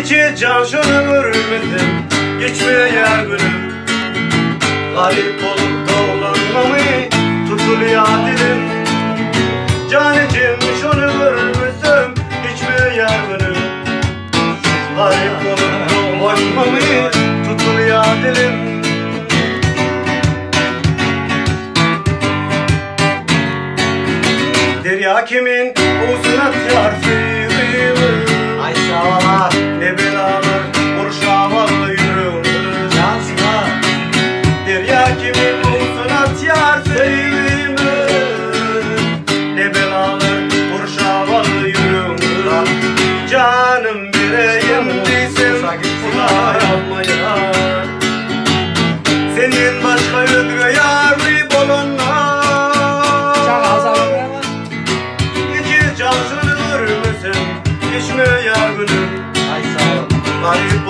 İki can şunu görmedim, geçmeye günüm. Garip olup dolanmamı tutuluyor dilim. Canicim şunu görmedim, geçmeye günüm. Garip olup dolanmamı tutuluyor dilim. Derya kimin uzun atıyor sıyırır. Ay sağ Ne belalar kurşavalı yürüyoruz. Yansıma. Derya kimin uzun atıyor sıyırır. Ne belalar kurşavalı yürüyoruz. Canım bireyim değilsin kula yapmaya. Senin başka ödüğe yarlı bolunlar. Cansını görmesin, geçmeye günüm. Ay sağ ol. Garip